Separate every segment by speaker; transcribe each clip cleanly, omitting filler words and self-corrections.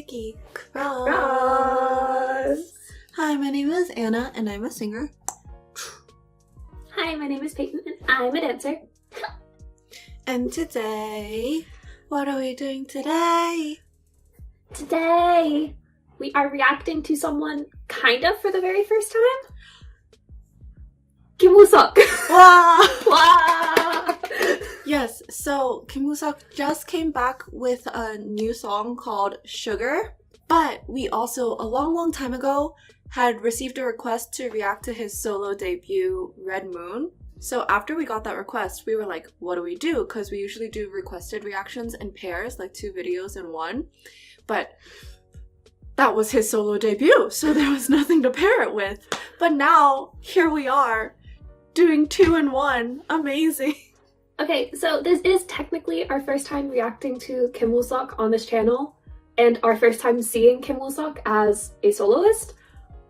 Speaker 1: Sticky
Speaker 2: Cross.
Speaker 1: Hi, my name is Anna and I'm a singer.
Speaker 2: Hi, my name is Peyton and I'm a dancer.
Speaker 1: And today, what are we doing today?
Speaker 2: Today, we are reacting to someone kind of for the very first time. KIM WOO SEOK.
Speaker 1: Wow!
Speaker 2: Wow!
Speaker 1: Yes, so KIM WOO SEOK just came back with a new song called Sugar, but we also, a long time ago, had received a request to react to his solo debut, Red Moon. So after we got that request, we were like, what do we do? Because we usually do requested reactions in pairs, like 2 videos in one. But that was his solo debut, so there was nothing to pair it with. But now, here we are, doing 2 in 1. Amazing.
Speaker 2: Okay, so this is technically our first time reacting to KIM WOO SEOK on this channel, and our first time seeing KIM WOO SEOK as a soloist,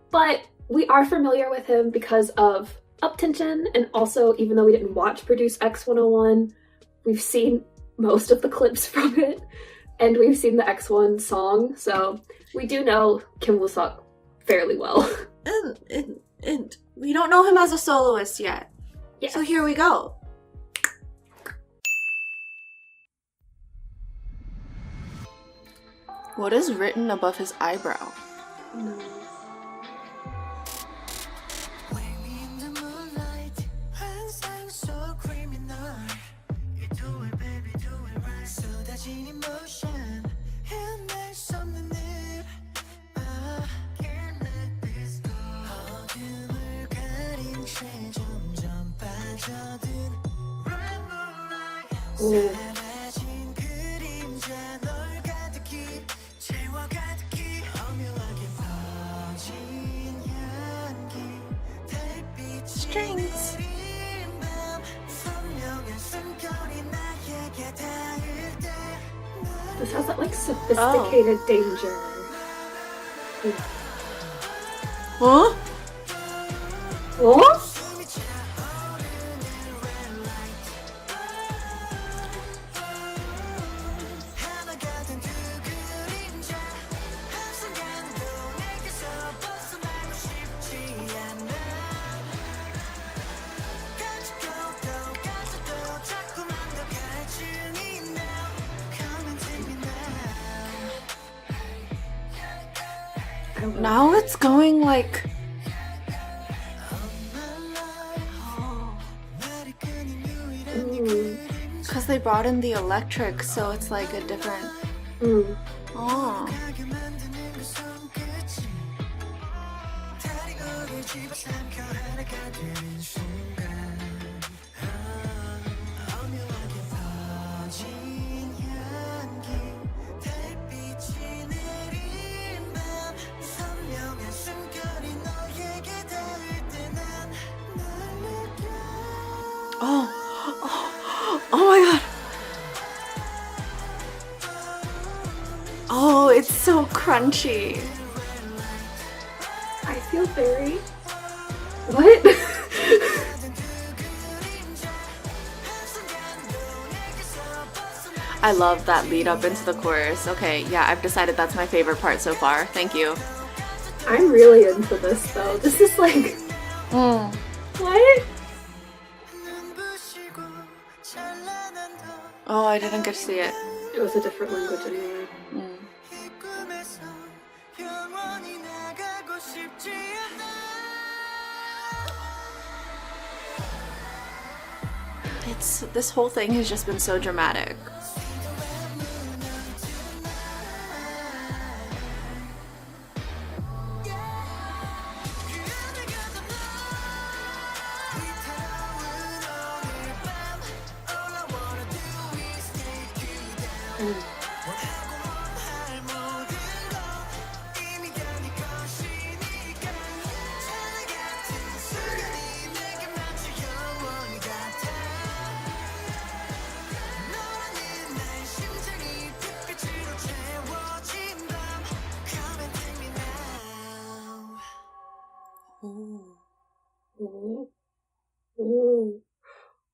Speaker 2: but we are familiar with him because of Up Tension, and also, even though we didn't watch Produce X101, we've seen most of the clips from it, and we've seen the X1 song, so we do know KIM WOO SEOK fairly well.
Speaker 1: And we don't know him as a soloist yet.
Speaker 2: Yes.
Speaker 1: So here we go. What is written above his eyebrow?
Speaker 2: No. Ooh.
Speaker 1: Strings.
Speaker 2: This has that like sophisticated danger.
Speaker 1: Huh?
Speaker 2: What?
Speaker 1: Now it's going like... Because they brought in the electric, so it's like a different... Oh. Oh my god. Oh, it's so crunchy.
Speaker 2: I feel very... What?
Speaker 1: I love that lead up into the chorus. Okay, yeah, I've decided that's my favorite part so far. Thank you.
Speaker 2: I'm really into this though. This is like... What?
Speaker 1: Oh, I didn't get to see it.
Speaker 2: It was a different language anyway.
Speaker 1: This whole thing has just been so dramatic.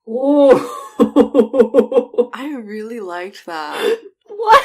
Speaker 2: Oh.
Speaker 1: I really liked that.
Speaker 2: What?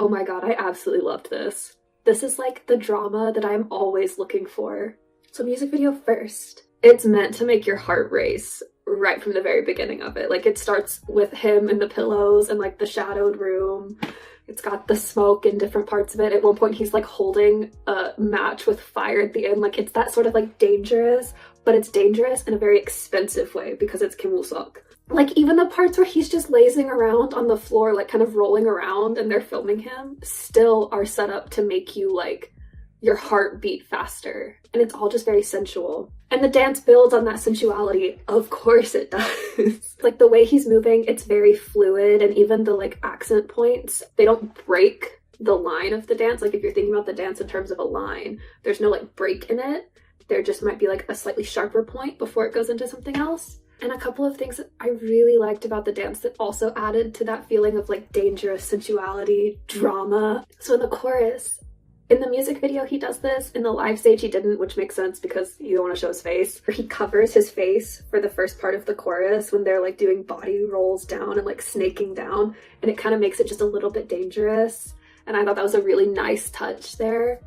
Speaker 2: Oh my god, I absolutely loved this. This is like the drama that I'm always looking for. So music video first. It's meant to make your heart race right from the very beginning of it. Like it starts with him and the pillows and like the shadowed room. It's got the smoke in different parts of it. At one point he's like holding a match with fire at the end. Like it's that sort of like dangerous, but it's dangerous in a very expensive way because it's Kim Woo Seok. Like even the parts where he's just lazing around on the floor, like kind of rolling around and they're filming him, still are set up to make you like your heart beat faster. And it's all just very sensual. And the dance builds on that sensuality. Of course it does. Like the way he's moving, it's very fluid, and even the like accent points, they don't break the line of the dance. Like if you're thinking about the dance in terms of a line, there's no like break in it. There just might be like a slightly sharper point before it goes into something else. And a couple of things that I really liked about the dance that also added to that feeling of like dangerous sensuality, drama. So in the chorus, in the music video he does this, in the live stage he didn't, which makes sense because you don't want to show his face. He covers his face for the first part of the chorus when they're like doing body rolls down and like snaking down, and it kind of makes it just a little bit dangerous. And I thought that was a really nice touch there.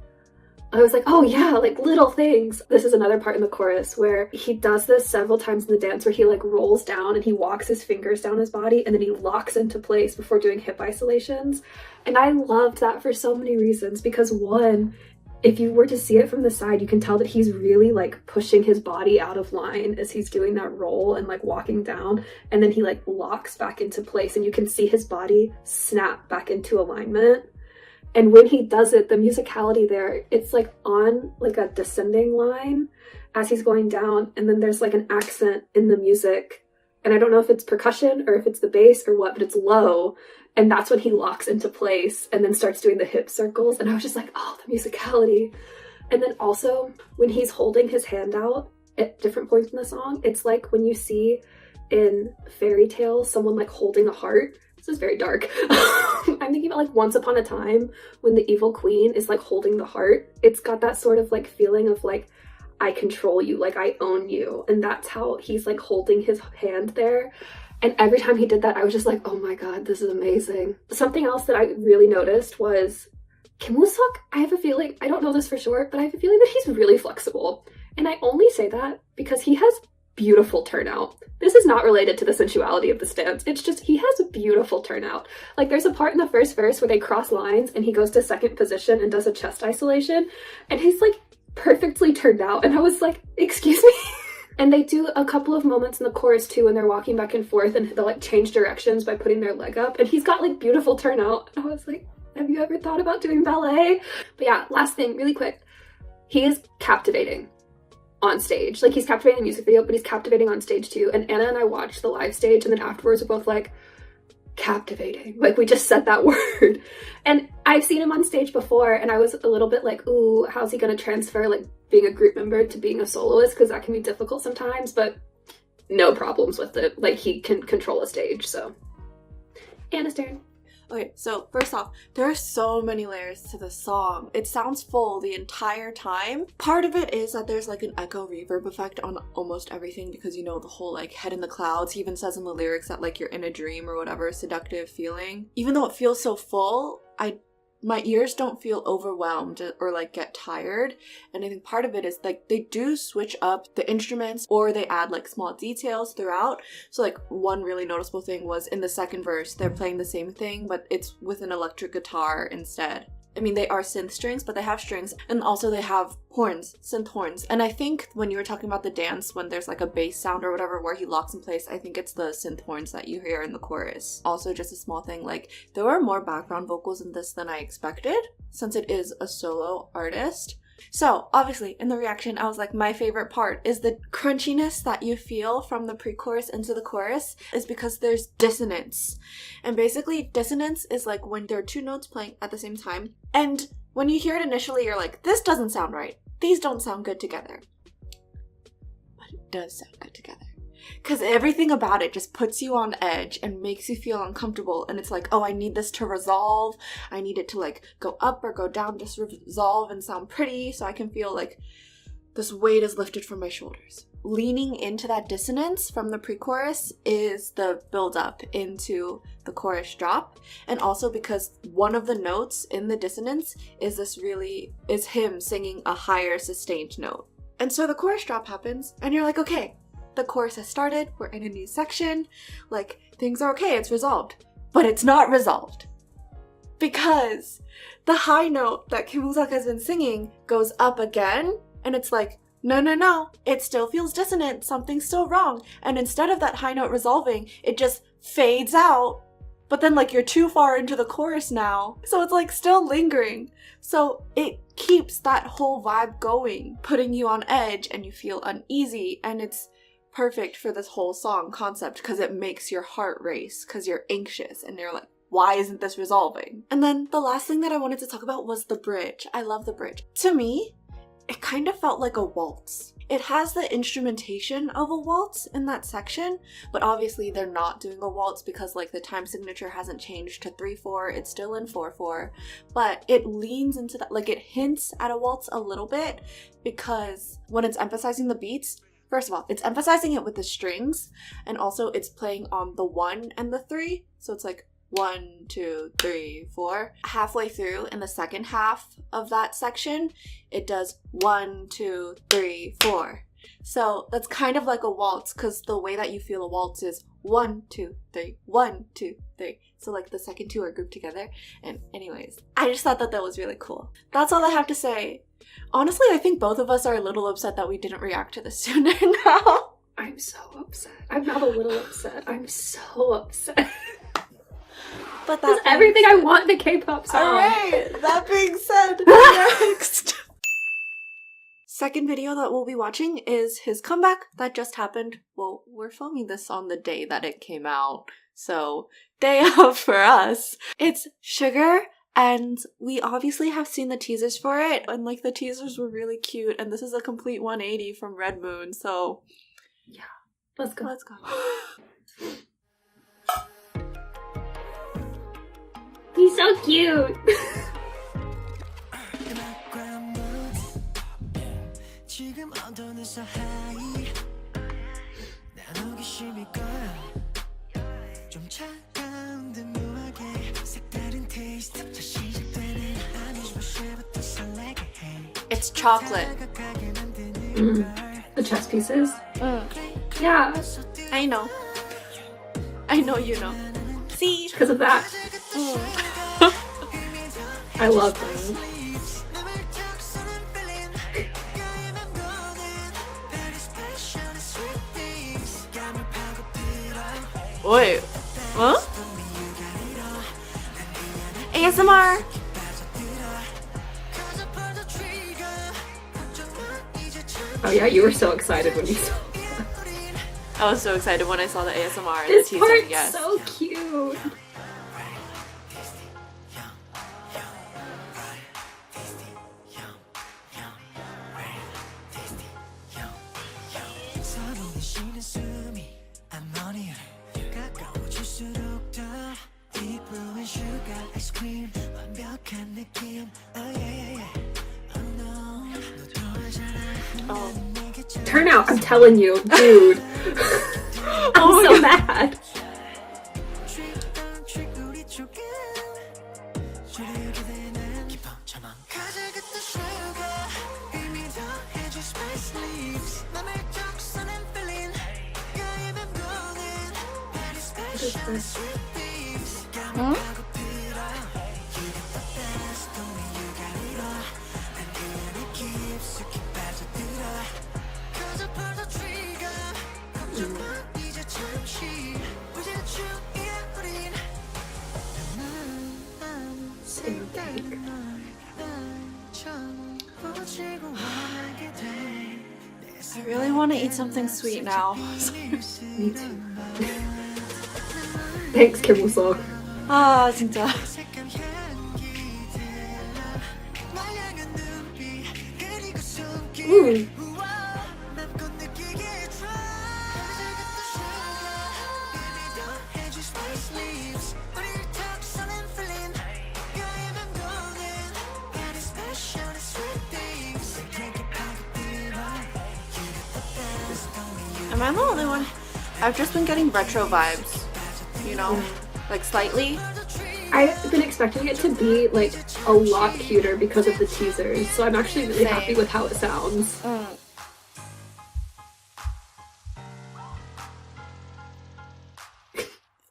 Speaker 2: I was like, oh yeah, like little things. This is another part in the chorus where he does this several times in the dance where he like rolls down and he walks his fingers down his body and then he locks into place before doing hip isolations. And I loved that for so many reasons, because one, if you were to see it from the side, you can tell that he's really like pushing his body out of line as he's doing that roll and like walking down, and then he like locks back into place and you can see his body snap back into alignment. And when he does it, the musicality there, it's like on like a descending line as he's going down, and then there's like an accent in the music. And I don't know if it's percussion or if it's the bass or what, but it's low. And that's when he locks into place and then starts doing the hip circles. And I was just like, oh, the musicality. And then also when he's holding his hand out at different points in the song, it's like when you see in fairy tales someone like holding a heart. This is very dark. I'm thinking about like Once Upon a Time when the evil queen is like holding the heart. It's got that sort of like feeling of like, I control you, like I own you. And that's how he's like holding his hand there. And every time he did that, I was just like, oh my god, this is amazing. Something else that I really noticed was Kim Woo Seok, I have a feeling, I don't know this for sure, but I have a feeling that he's really flexible. And I only say that because he has beautiful turnout. This is not related to the sensuality of the dance. It's just he has a beautiful turnout. Like there's a part in the first verse where they cross lines and he goes to second position and does a chest isolation, and he's like perfectly turned out. And I was like, excuse me? And they do a couple of moments in the chorus too when they're walking back and forth and they'll like change directions by putting their leg up, and he's got like beautiful turnout. And I was like, have you ever thought about doing ballet? But yeah, last thing really quick, he is captivating on stage. Like he's captivating in the music video, but he's captivating on stage too. And Anna and I watched the live stage, and then afterwards we're both like, captivating. Like we just said that word. And I've seen him on stage before, and I was a little bit like, ooh, how's he gonna transfer like being a group member to being a soloist, because that can be difficult sometimes, but no problems with it. Like he can control a stage. So Anna's turn.
Speaker 1: Okay, so first off, there are so many layers to the song. It sounds full the entire time. Part of it is that there's like an echo reverb effect on almost everything, because you know, the whole like head in the clouds. He even says in the lyrics that like you're in a dream or whatever, seductive feeling. Even though it feels so full, my ears don't feel overwhelmed or like get tired. And I think part of it is like they do switch up the instruments, or they add like small details throughout. So like one really noticeable thing was in the second verse, they're playing the same thing, but it's with an electric guitar instead. I mean, they are synth strings, but they have strings, and also they have horns, synth horns. And I think when you were talking about the dance, when there's like a bass sound or whatever where he locks in place, I think it's the synth horns that you hear in the chorus. Also, just a small thing, like there were more background vocals in this than I expected, since it is a solo artist. So obviously in the reaction, I was like, my favorite part is the crunchiness that you feel from the pre-chorus into the chorus is because there's dissonance. And basically dissonance is like when there are two notes playing at the same time, and when you hear it initially, you're like, this doesn't sound right. These don't sound good together. But it does sound good together. Because everything about it just puts you on edge and makes you feel uncomfortable. And it's like, oh, I need this to resolve. I need it to like go up or go down, just resolve and sound pretty, so I can feel like this weight is lifted from my shoulders. leaning into that dissonance from the pre-chorus is the build-up into the chorus drop, and also because one of the notes in the dissonance is him singing a higher sustained note. And so the chorus drop happens, and you're like, okay, the chorus has started, we're in a new section, like, things are okay, it's resolved. But it's not resolved. Because the high note that Kim Woo Seok has been singing goes up again, and it's like, no, it still feels dissonant, something's still wrong. And instead of that high note resolving, it just fades out. But then, like, you're too far into the chorus now, so it's like still lingering. So it keeps that whole vibe going, putting you on edge, and you feel uneasy, and it's perfect for this whole song concept because it makes your heart race because you're anxious and you're like, why isn't this resolving? And then the last thing that I wanted to talk about was the bridge. I love the bridge. To me, it kind of felt like a waltz. It has the instrumentation of a waltz in that section, but obviously they're not doing a waltz because, like, the time signature hasn't changed to 3/4, it's still in 4/4, but it leans into that, like, it hints at a waltz a little bit because when it's emphasizing the beats, first of all, it's emphasizing it with the strings, and also it's playing on the 1 and the 3, so it's like 1, 2, 3, 4. Halfway through in the second half of that section, it does 1, 2, 3, 4. So that's kind of like a waltz because the way that you feel a waltz is 1, 2, 3, 1, 2, 3. So like the second two are grouped together. And anyways, I just thought that was really cool. That's all I have to say. Honestly, I think both of us are a little upset that we didn't react to this sooner now.
Speaker 2: I'm so upset. I'm not a little upset. I'm so upset.
Speaker 1: But
Speaker 2: that's everything I want in a K-pop song.
Speaker 1: Alright, that being said, next. Second video that we'll be watching is his comeback that just happened. Well, we're filming this on the day that it came out, so day of for us. It's Sugar, and we obviously have seen the teasers for it, and like the teasers were really cute, and this is a complete 180 from Red Moon, so yeah.
Speaker 2: Let's go.
Speaker 1: Let's go.
Speaker 2: He's so cute.
Speaker 1: It's chocolate.
Speaker 2: The chess pieces? Yeah.
Speaker 1: I know. I know you know. See?
Speaker 2: Because of that. I love them.
Speaker 1: Wait. Huh? ASMR!
Speaker 2: Oh yeah, you were so excited when you saw it.
Speaker 1: I was so excited when I saw the ASMR and
Speaker 2: This
Speaker 1: the teaser.
Speaker 2: part's
Speaker 1: Yes.
Speaker 2: so cute. Oh. Turn out, I'm telling you, dude. I'm so mad. What is this?
Speaker 1: Hmm?
Speaker 2: Same thing.
Speaker 1: I really want to eat something sweet now.
Speaker 2: Me too. Thanks, Kim Woo Seok.
Speaker 1: 아, 진짜. Am I the only one? I've just been getting retro vibes, you know? Like slightly.
Speaker 2: I've been expecting it to be like a lot cuter because of the teasers, so I'm actually really happy with how it sounds.
Speaker 1: Of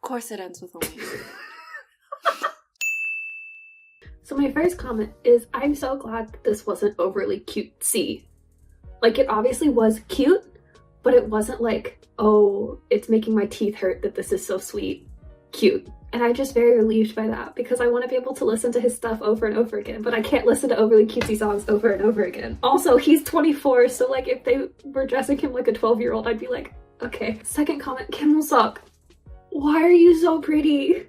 Speaker 1: course it ends with a wink.
Speaker 2: So my first comment is I'm so glad that this wasn't overly cutesy. Like, it obviously was cute, but it wasn't like, oh, it's making my teeth hurt that this is so sweet. Cute. And I'm just very relieved by that because I want to be able to listen to his stuff over and over again, but I can't listen to overly cutesy songs over and over again. Also, he's 24, so like if they were dressing him like a 12-year-old, I'd be like, okay. Second comment, Kim Woo Seok, why are you so pretty?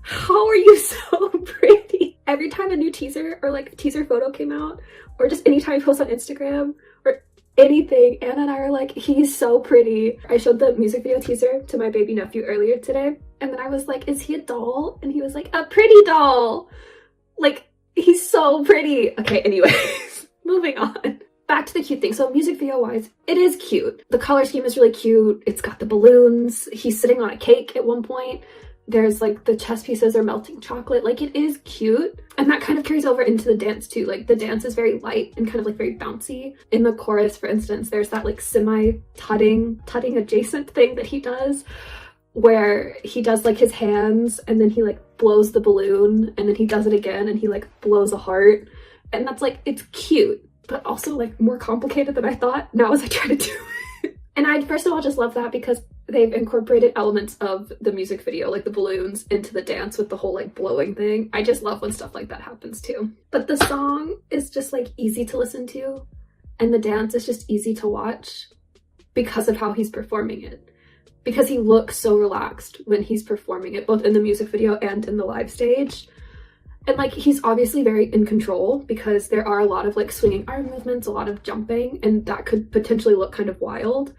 Speaker 2: How are you so pretty? Every time a new teaser or like teaser photo came out, or just anytime he posts on Instagram or anything, Anna and I are like, he's so pretty. I showed the music video teaser to my baby nephew earlier today, and then I was like, is he a doll? And he was like, a pretty doll. Like, he's so pretty. Okay, anyways, moving on. Back to the cute thing. So music video wise, it is cute. The color scheme is really cute. It's got the balloons. He's sitting on a cake at one point. There's like the chess pieces are melting chocolate. Like, it is cute. And that kind of carries over into the dance too. Like, the dance is very light and kind of like very bouncy. In the chorus, for instance, there's that like semi-tutting adjacent thing that he does where he does like his hands and then he like blows the balloon and then he does it again and he like blows a heart. And that's like, it's cute, but also like more complicated than I thought now as I try to do it. And I first of all just love that because they've incorporated elements of the music video, like the balloons, into the dance with the whole like blowing thing. I just love when stuff like that happens too. But the song is just like easy to listen to, and the dance is just easy to watch because of how he's performing it. Because he looks so relaxed when he's performing it, both in the music video and in the live stage. And like, he's obviously very in control because there are a lot of like swinging arm movements, a lot of jumping, and that could potentially look kind of wild.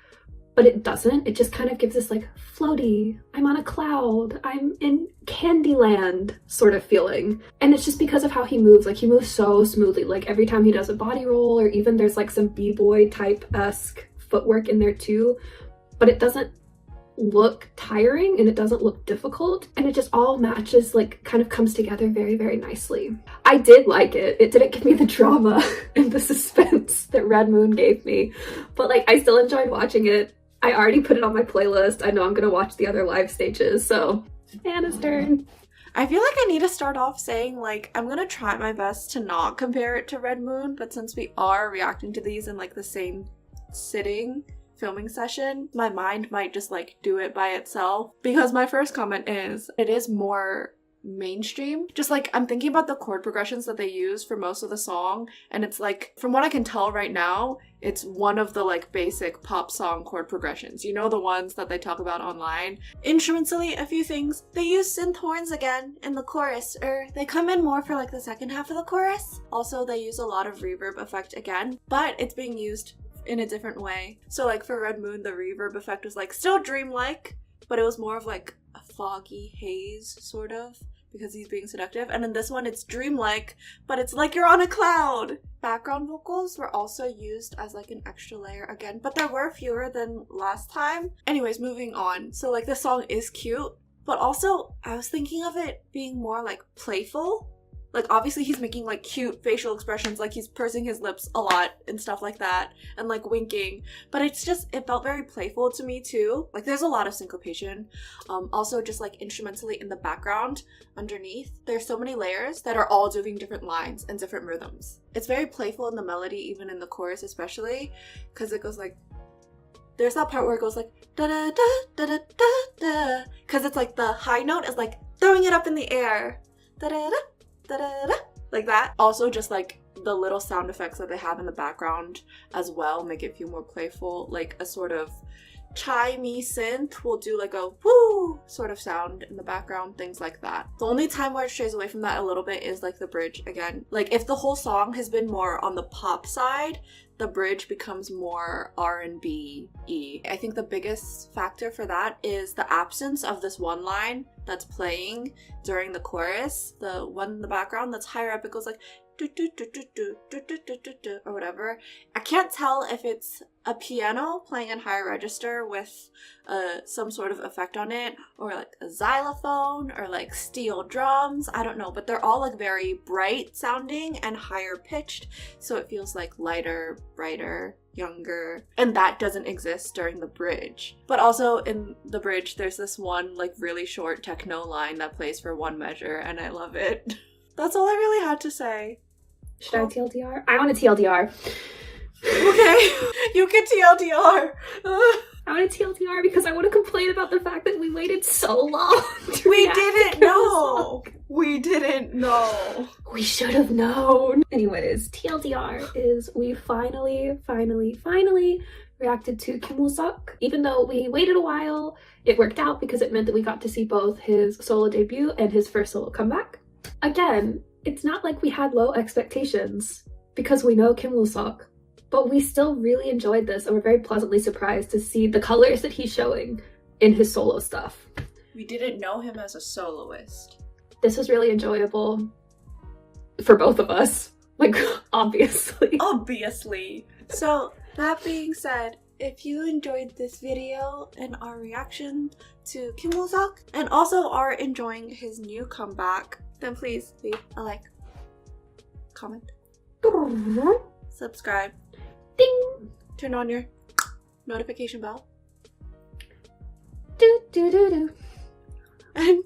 Speaker 2: But it doesn't. It just kind of gives this like floaty, I'm on a cloud, I'm in Candyland sort of feeling. And it's just because of how he moves. Like, he moves so smoothly. Like, every time he does a body roll, or even there's like some b-boy type-esque footwork in there too. But it doesn't look tiring and it doesn't look difficult, and it just all matches, like kind of comes together very, very nicely. I did like it. It didn't give me the drama and the suspense that Red Moon gave me, but like I still enjoyed watching it. I already put it on my playlist. I know I'm gonna watch the other live stages, so Anna's turn.
Speaker 1: I feel like I need to start off saying, like, I'm gonna try my best to not compare it to Red Moon, but since we are reacting to these in like the same sitting filming session, my mind might just like do it by itself. Because my first comment is, it is more mainstream. Just like, I'm thinking about the chord progressions that they use for most of the song, and it's like, from what I can tell right now, it's one of the like basic pop song chord progressions. You know, the ones that they talk about online. Instrumentally, a few things. They use synth horns again in the chorus, or they come in more for like the second half of the chorus. Also, they use a lot of reverb effect again, but it's being used in a different way. So like for Red Moon, the reverb effect was like still dreamlike, but it was more of like a foggy haze sort of, because he's being seductive. And in this one, it's dreamlike, but it's like you're on a cloud. Background vocals were also used as like an extra layer again, but there were fewer than last time. Anyways, moving on. So like, the song is cute, but also I was thinking of it being more like playful. Like, obviously he's making like cute facial expressions, like he's pursing his lips a lot and stuff like that, and like winking, but it's just, it felt very playful to me too. Like, there's a lot of syncopation. Also just like instrumentally in the background underneath, there's so many layers that are all doing different lines and different rhythms. It's very playful in the melody, even in the chorus especially, because it goes like, there's that part where it goes like da da da da da da da, because it's like the high note is like throwing it up in the air, da da da da da da, like that. Also, just like the little sound effects that they have in the background as well make it feel more playful. Like a sort of chimey synth will do like a woo sort of sound in the background, things like that. The only time where it strays away from that a little bit is like the bridge again. Like, if the whole song has been more on the pop side, the bridge becomes more R&B-y. I think the biggest factor for that is the absence of this one line that's playing during the chorus. The one in the background that's higher up, it goes like or whatever. I can't tell if it's a piano playing in higher register with some sort of effect on it, or like a xylophone, or like steel drums. I don't know, but they're all like very bright sounding and higher pitched, so it feels like lighter, brighter, younger, and that doesn't exist during the bridge. But also in the bridge there's this one like really short techno line that plays for one measure, and I love it. That's all I really had to say.
Speaker 2: Should I TLDR? I want a TLDR.
Speaker 1: Okay, you can TLDR.
Speaker 2: I want a TLDR because I want to complain about the fact that we waited so long to
Speaker 1: We
Speaker 2: react to
Speaker 1: didn't
Speaker 2: Kim
Speaker 1: know.
Speaker 2: Wook.
Speaker 1: We didn't know.
Speaker 2: We should have known. Anyways, TLDR is we finally reacted to Kim Woo Seok. Even though we waited a while, it worked out because it meant that we got to see both his solo debut and his first solo comeback. Again, it's not like we had low expectations because we know Kim Woo Seok, but we still really enjoyed this and were very pleasantly surprised to see the colors that he's showing in his solo stuff.
Speaker 1: We didn't know him as a soloist.
Speaker 2: This was really enjoyable for both of us, like obviously.
Speaker 1: Obviously. So that being said, if you enjoyed this video and our reaction to Kim Woo Seok, and also are enjoying his new comeback, then please leave a like, comment, subscribe,
Speaker 2: Ding!
Speaker 1: turn on your notification bell,
Speaker 2: Do do do do.
Speaker 1: and